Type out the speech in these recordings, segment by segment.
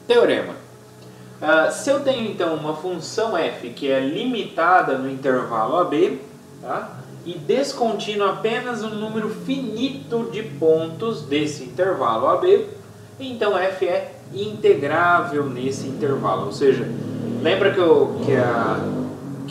Teorema. Se eu tenho então uma função f que é limitada no intervalo AB, tá? E descontínua apenas um número finito de pontos desse intervalo AB, então f é integrável nesse intervalo. Ou seja, lembra que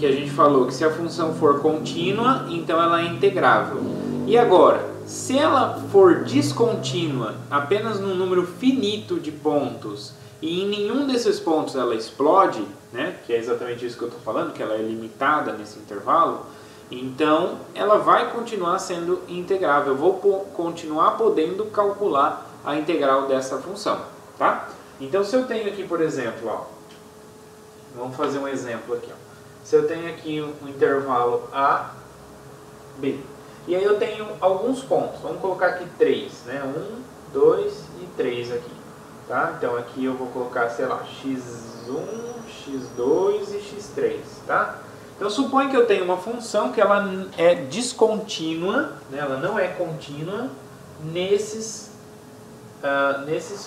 a gente falou que se a função for contínua, então ela é integrável. E agora, se ela for descontínua apenas num número finito de pontos e em nenhum desses pontos ela explode, né, que é exatamente isso que eu estou falando, que ela é limitada nesse intervalo, então ela vai continuar sendo integrável. Eu vou continuar podendo calcular a integral dessa função, tá? Então se eu tenho aqui, por exemplo, ó, vamos fazer um exemplo aqui, ó. Se eu tenho aqui um intervalo A, B, e aí eu tenho alguns pontos, vamos colocar aqui 3, né? 1, 2 e 3 aqui, tá? Então aqui eu vou colocar, sei lá, x1, x2 e x3, tá? Então suponho que eu tenho uma função que ela é descontínua, né? Ela não é contínua nesses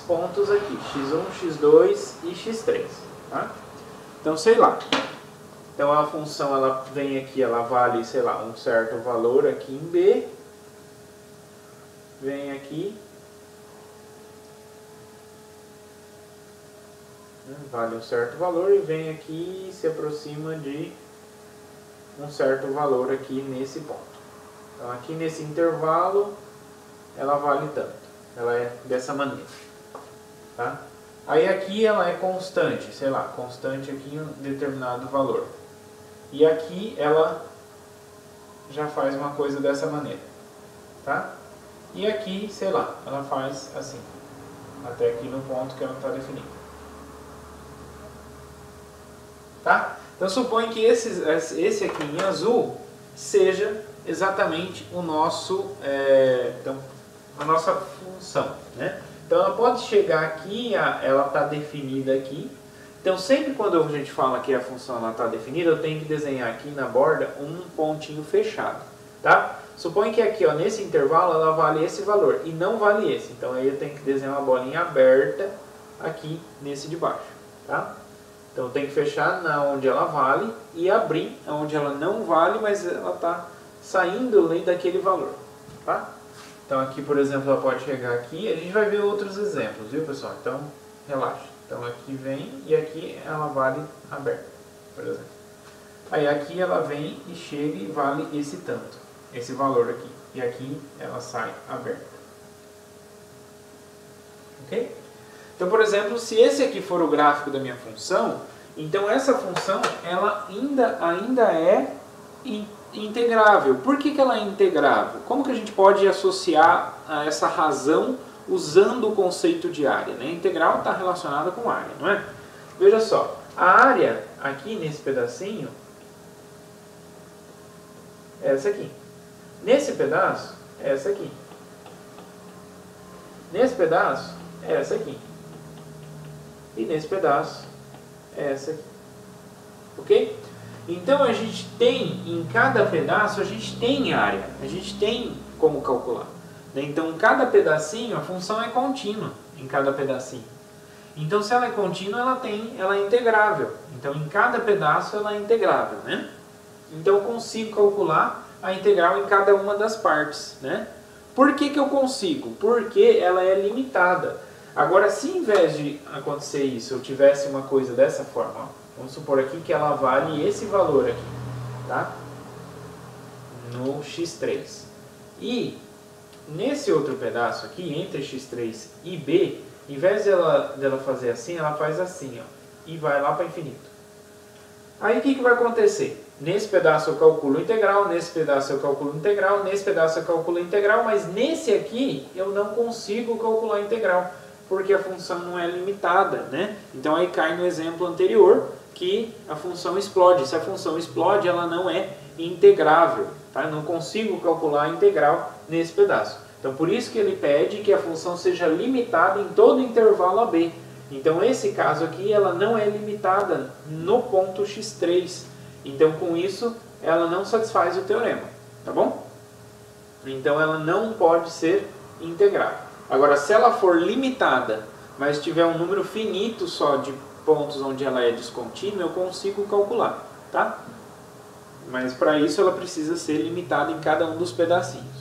pontos aqui, x1, x2 e x3, tá? Então sei lá. Então a função ela vem aqui, ela vale, sei lá, um certo valor aqui em B. Vem aqui. Vale um certo valor e vem aqui e se aproxima de um certo valor aqui nesse ponto. Então aqui nesse intervalo ela vale tanto. Ela é dessa maneira. Tá? Aí aqui ela é constante, sei lá, constante aqui em um determinado valor. E aqui ela já faz uma coisa dessa maneira, tá? E aqui, sei lá, ela faz assim, até aqui no ponto que ela está definindo. Tá? Então suponho que esse aqui em azul seja exatamente o nosso, a nossa função, né? Então ela pode chegar aqui, ela está definida aqui. Então sempre quando a gente fala que a função está definida, eu tenho que desenhar aqui na borda um pontinho fechado, tá? Suponho que aqui, ó, nesse intervalo ela vale esse valor e não vale esse. Então aí eu tenho que desenhar uma bolinha aberta aqui nesse de baixo, tá? Então eu tenho que fechar na onde ela vale e abrir onde ela não vale, mas ela está saindo além daquele valor, tá? Então aqui, por exemplo, ela pode chegar aqui, a gente vai ver outros exemplos, viu, pessoal? Então relaxa. Então aqui vem e aqui ela vale aberta, por exemplo. Aí aqui ela vem e chega e vale esse tanto, esse valor aqui. E aqui ela sai aberta. Ok? Então, por exemplo, se esse aqui for o gráfico da minha função, então essa função ela ainda é integrável. Por que ela é integrável? Como que a gente pode associar a essa razão usando o conceito de área, né? Integral está relacionada com área, não é? Veja só, a área aqui nesse pedacinho é essa aqui. Nesse pedaço é essa aqui. Nesse pedaço é essa aqui. E nesse pedaço é essa aqui. Ok? Então a gente tem, em cada pedaço, a gente tem área. A gente tem como calcular. Então, em cada pedacinho, a função é contínua, em cada pedacinho. Então, se ela é contínua, ela é integrável. Então, em cada pedaço, ela é integrável, né? Então, eu consigo calcular a integral em cada uma das partes, né? Por que eu consigo? Porque ela é limitada. Agora, se em vez de acontecer isso, eu tivesse uma coisa dessa forma, ó, vamos supor aqui que ela vale esse valor aqui, tá? No x3. E nesse outro pedaço aqui, entre x3 e b, em vez dela fazer assim, ela faz assim, ó, e vai lá para infinito. Aí o que vai acontecer? Nesse pedaço eu calculo integral, nesse pedaço eu calculo integral, nesse pedaço eu calculo integral, mas nesse aqui eu não consigo calcular integral, porque a função não é limitada, né? Então aí cai no exemplo anterior que a função explode. Se a função explode, ela não é integrável, tá? Eu não consigo calcular a integral nesse pedaço. Então por isso que ele pede que a função seja limitada em todo o intervalo AB. Então esse caso aqui ela não é limitada no ponto x3. Então com isso ela não satisfaz o teorema, tá bom? Então ela não pode ser integrável. Agora se ela for limitada mas se tiver um número finito só de pontos onde ela é descontínua, eu consigo calcular, tá? Mas para isso ela precisa ser limitada em cada um dos pedacinhos.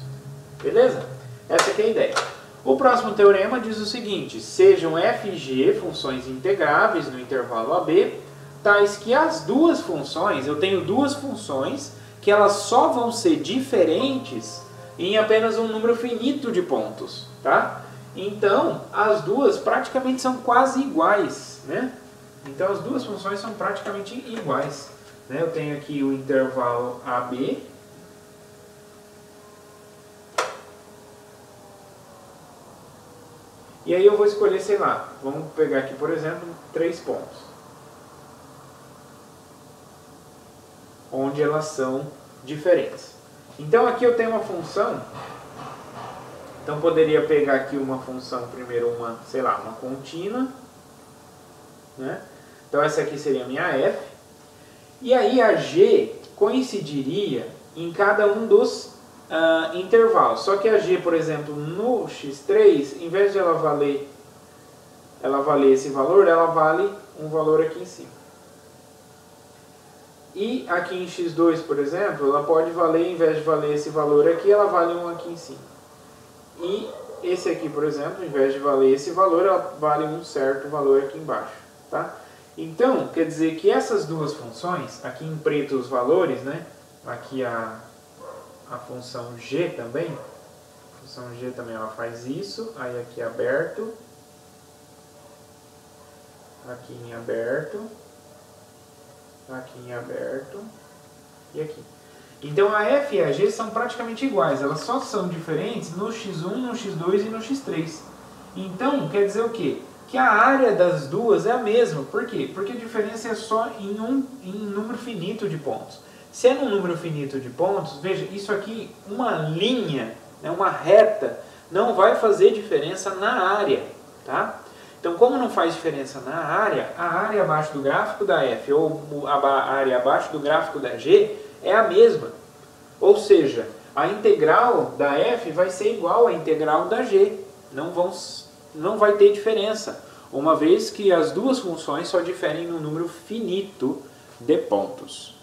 Beleza? Essa aqui é a ideia. O próximo teorema diz o seguinte: sejam f e g funções integráveis no intervalo AB, tais que as duas funções, eu tenho duas funções que elas só vão ser diferentes em apenas um número finito de pontos, tá? Então, as duas praticamente são quase iguais, né? Então, as duas funções são praticamente iguais, né? Eu tenho aqui o intervalo AB, e aí eu vou escolher, sei lá, vamos pegar aqui, por exemplo, 3 pontos, onde elas são diferentes. Então aqui eu tenho uma função, então poderia pegar aqui uma função, primeiro uma, sei lá, uma contínua, né? Então essa aqui seria a minha f, e aí a g coincidiria em cada um dos intervalos. Só que a g, por exemplo, no x3, em vez de ela valer esse valor, ela vale um valor aqui em cima. E aqui em x2, por exemplo, ela pode valer, em vez de valer esse valor aqui, ela vale um aqui em cima. E esse aqui, por exemplo, em vez de valer esse valor, ela vale um certo valor aqui embaixo, tá? Então, quer dizer que essas duas funções, aqui em preto os valores, né? Aqui a função g também, a função g também ela faz isso, aí aqui aberto, aqui em aberto, aqui em aberto e aqui. Então a f e a g são praticamente iguais, elas só são diferentes no x1, no x2 e no x3. Então quer dizer o quê? Que a área das duas é a mesma. Por quê? Porque a diferença é só em um número finito de pontos. Se é num número finito de pontos, veja, isso aqui, uma linha, né, uma reta, não vai fazer diferença na área, tá? Então, como não faz diferença na área, a área abaixo do gráfico da f ou a área abaixo do gráfico da g é a mesma. Ou seja, a integral da f vai ser igual à integral da g. Não vai ter diferença, uma vez que as duas funções só diferem no número finito de pontos.